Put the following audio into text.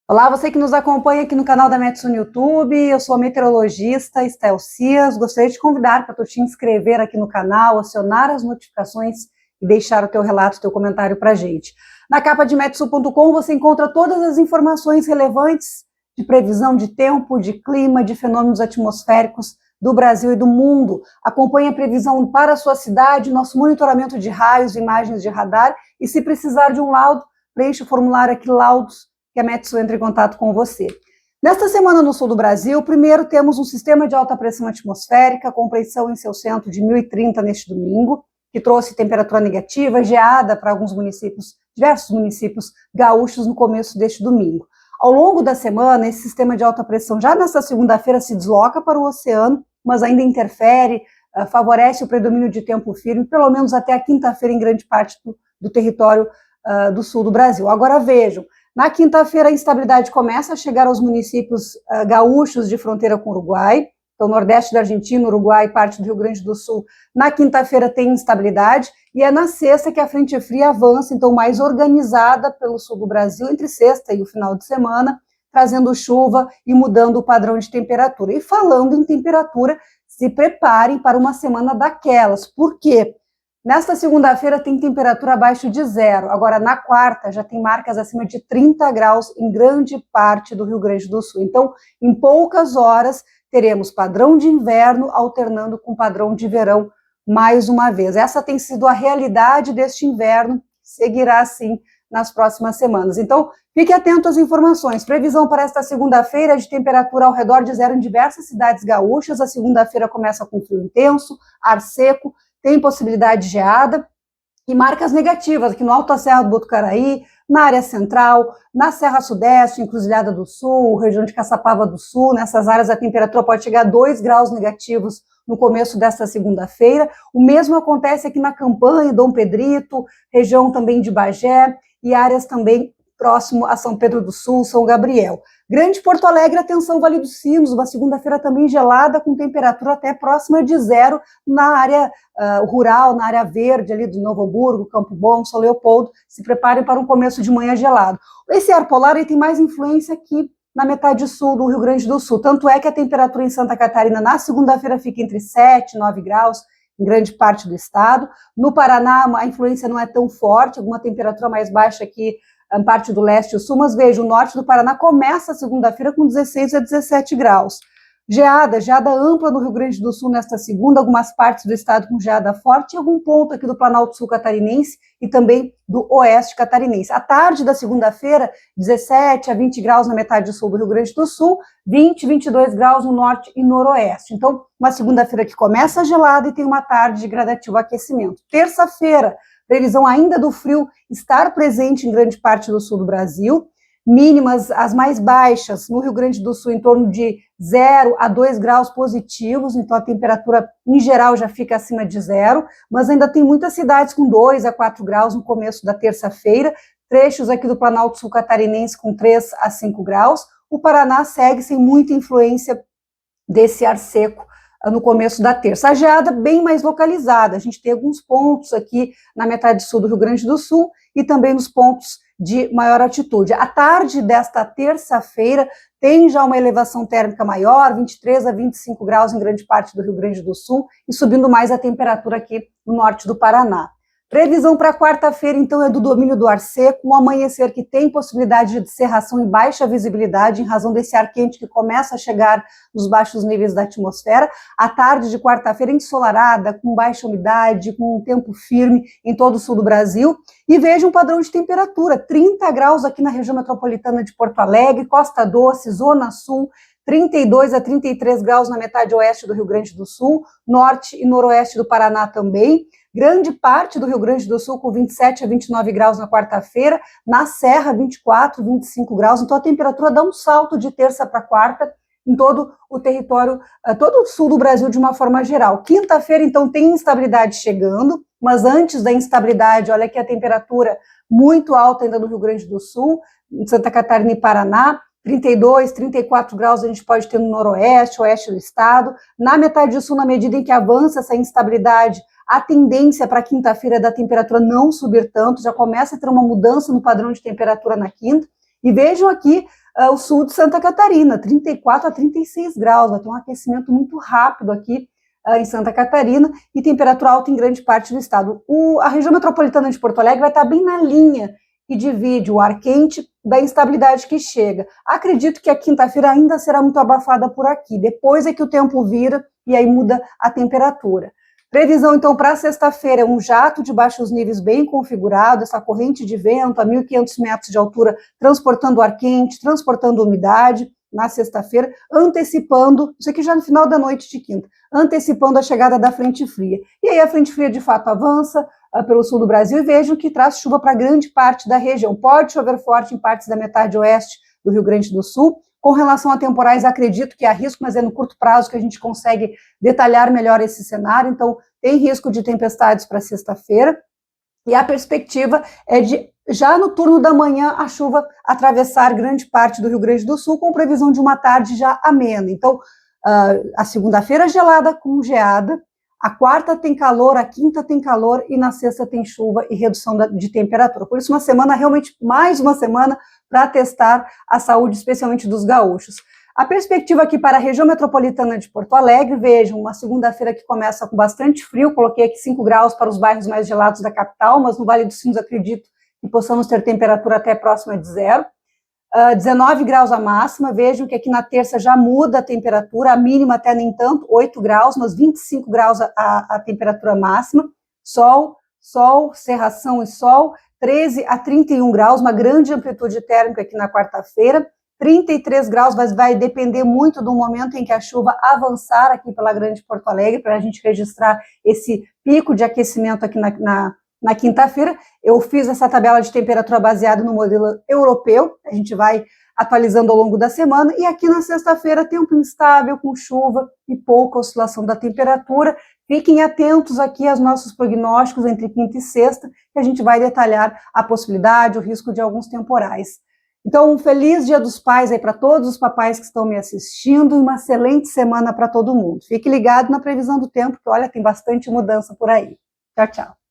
Olá, você que nos acompanha aqui no canal da Metsu no YouTube, eu sou a meteorologista Estel Cias, gostaria de te convidar para tu te inscrever aqui no canal, acionar as notificações e deixar o teu relato, o teu comentário para a gente. Na capa de metsu.com você encontra todas as informações relevantes de previsão de tempo, de clima, de fenômenos atmosféricos do Brasil e do mundo. Acompanhe a previsão para a sua cidade, nosso monitoramento de raios, imagens de radar e se precisar de um laudo, preencha o formulário aqui, laudos, que a Metsu entre em contato com você. Nesta semana no sul do Brasil, primeiro temos um sistema de alta pressão atmosférica com pressão em seu centro de 1030 neste domingo, que trouxe temperatura negativa, geada para alguns municípios, diversos municípios gaúchos no começo deste domingo. Ao longo da semana, esse sistema de alta pressão já nesta segunda-feira se desloca para o oceano, mas ainda interfere, favorece o predomínio de tempo firme, pelo menos até a quinta-feira em grande parte do território do sul do Brasil. Agora vejam, na quinta-feira, a instabilidade começa a chegar aos municípios gaúchos de fronteira com o Uruguai, então nordeste da Argentina, Uruguai, parte do Rio Grande do Sul. Na quinta-feira tem instabilidade e é na sexta que a frente fria avança, então mais organizada pelo sul do Brasil, entre sexta e o final de semana, trazendo chuva e mudando o padrão de temperatura. E falando em temperatura, se preparem para uma semana daquelas. Por quê? Nesta segunda-feira tem temperatura abaixo de zero, agora na quarta já tem marcas acima de 30 graus em grande parte do Rio Grande do Sul. Então, em poucas horas, teremos padrão de inverno alternando com padrão de verão mais uma vez. Essa tem sido a realidade deste inverno, seguirá assim nas próximas semanas. Então, fique atento às informações. Previsão para esta segunda-feira de temperatura ao redor de zero em diversas cidades gaúchas. A segunda-feira começa com frio intenso, ar seco, tem possibilidade de geada e marcas negativas aqui no Alto da Serra do Botucaraí, na área central, na Serra Sudeste, Encruzilhada do Sul, região de Caçapava do Sul. Nessas áreas a temperatura pode chegar a 2 graus negativos no começo desta segunda-feira. O mesmo acontece aqui na Campanha, Dom Pedrito, região também de Bagé e áreas também próximo a São Pedro do Sul, São Gabriel. Grande Porto Alegre, atenção, Vale dos Sinos, uma segunda-feira também gelada, com temperatura até próxima de zero na área rural, na área verde ali do Novo Hamburgo, Campo Bom, São Leopoldo. Se preparem para um começo de manhã gelado. Esse ar polar ele tem mais influência aqui na metade sul do Rio Grande do Sul, tanto é que a temperatura em Santa Catarina na segunda-feira fica entre 7 e 9 graus, em grande parte do estado. No Paraná, a influência não é tão forte, alguma temperatura mais baixa aqui em parte do leste e o sul, mas veja, o norte do Paraná começa a segunda-feira com 16 a 17 graus. Geada ampla no Rio Grande do Sul nesta segunda, algumas partes do estado com geada forte e algum ponto aqui do Planalto Sul catarinense e também do oeste catarinense. À tarde da segunda-feira, 17 a 20 graus na metade sul do Rio Grande do Sul, 20, 22 graus no norte e noroeste. Então, uma segunda-feira que começa gelada e tem uma tarde de gradativo aquecimento. Terça-feira, previsão ainda do frio estar presente em grande parte do sul do Brasil, mínimas as mais baixas no Rio Grande do Sul em torno de 0 a 2 graus positivos, então a temperatura em geral já fica acima de zero, mas ainda tem muitas cidades com 2 a 4 graus no começo da terça-feira, trechos aqui do Planalto Sul catarinense com 3 a 5 graus, o Paraná segue sem muita influência desse ar seco no começo da terça. A geada bem mais localizada, a gente tem alguns pontos aqui na metade sul do Rio Grande do Sul e também nos pontos de maior altitude. À tarde desta terça-feira tem já uma elevação térmica maior, 23 a 25 graus em grande parte do Rio Grande do Sul e subindo mais a temperatura aqui no norte do Paraná. Previsão para quarta-feira, então, é do domínio do ar seco, um amanhecer que tem possibilidade de cerração e baixa visibilidade em razão desse ar quente que começa a chegar nos baixos níveis da atmosfera. A tarde de quarta-feira ensolarada, com baixa umidade, com um tempo firme em todo o sul do Brasil. E veja um padrão de temperatura, 30 graus aqui na região metropolitana de Porto Alegre, Costa Doce, Zona Sul, 32 a 33 graus na metade oeste do Rio Grande do Sul, norte e noroeste do Paraná também. Grande parte do Rio Grande do Sul com 27 a 29 graus na quarta-feira, na Serra 24, 25 graus, então a temperatura dá um salto de terça para quarta em todo o território, todo o sul do Brasil de uma forma geral. Quinta-feira, então, tem instabilidade chegando, mas antes da instabilidade, olha aqui a temperatura muito alta ainda no Rio Grande do Sul, em Santa Catarina e Paraná, 32, 34 graus a gente pode ter no noroeste, oeste do estado. Na metade sul, na medida em que avança essa instabilidade, a tendência para quinta-feira é da temperatura não subir tanto, já começa a ter uma mudança no padrão de temperatura na quinta. E vejam aqui o sul de Santa Catarina, 34 a 36 graus, vai ter um aquecimento muito rápido aqui em Santa Catarina e temperatura alta em grande parte do estado. A região metropolitana de Porto Alegre vai estar bem na linha que divide o ar quente da instabilidade que chega. Acredito que a quinta-feira ainda será muito abafada por aqui, depois é que o tempo vira e aí muda a temperatura. Previsão, então, para sexta-feira é um jato de baixos níveis bem configurado, essa corrente de vento a 1.500 metros de altura, transportando ar quente, transportando umidade na sexta-feira, antecipando, isso aqui já no final da noite de quinta, antecipando a chegada da frente fria. E aí a frente fria de fato avança pelo sul do Brasil e vejam que traz chuva para grande parte da região. Pode chover forte em partes da metade oeste do Rio Grande do Sul. Com relação a temporais, acredito que há risco, mas é no curto prazo que a gente consegue detalhar melhor esse cenário. Então, tem risco de tempestades para sexta-feira. E a perspectiva é de, já no turno da manhã, a chuva atravessar grande parte do Rio Grande do Sul, com previsão de uma tarde já amena. Então, a segunda-feira gelada com geada, a quarta tem calor, a quinta tem calor e na sexta tem chuva e redução de temperatura. Por isso, uma semana, realmente mais uma semana para testar a saúde, especialmente dos gaúchos. A perspectiva aqui para a região metropolitana de Porto Alegre, vejam, uma segunda-feira que começa com bastante frio, coloquei aqui 5 graus para os bairros mais gelados da capital, mas no Vale dos Sinos acredito que possamos ter temperatura até próxima de zero. 19 graus a máxima, vejam que aqui na terça já muda a temperatura, a mínima até nem tanto, 8 graus, mas 25 graus a temperatura máxima, sol, cerração e sol, 13 a 31 graus, uma grande amplitude térmica aqui na quarta-feira, 33 graus, mas vai depender muito do momento em que a chuva avançar aqui pela Grande Porto Alegre, para a gente registrar esse pico de aquecimento aqui na quinta-feira. Eu fiz essa tabela de temperatura baseada no modelo europeu, a gente vai atualizando ao longo da semana, e aqui na sexta-feira tempo instável, com chuva e pouca oscilação da temperatura. Fiquem atentos aqui aos nossos prognósticos entre quinta e sexta, que a gente vai detalhar a possibilidade, o risco de alguns temporais. Então, um feliz Dia dos Pais aí para todos os papais que estão me assistindo e uma excelente semana para todo mundo. Fique ligado na previsão do tempo, que olha, tem bastante mudança por aí. Tchau, tchau.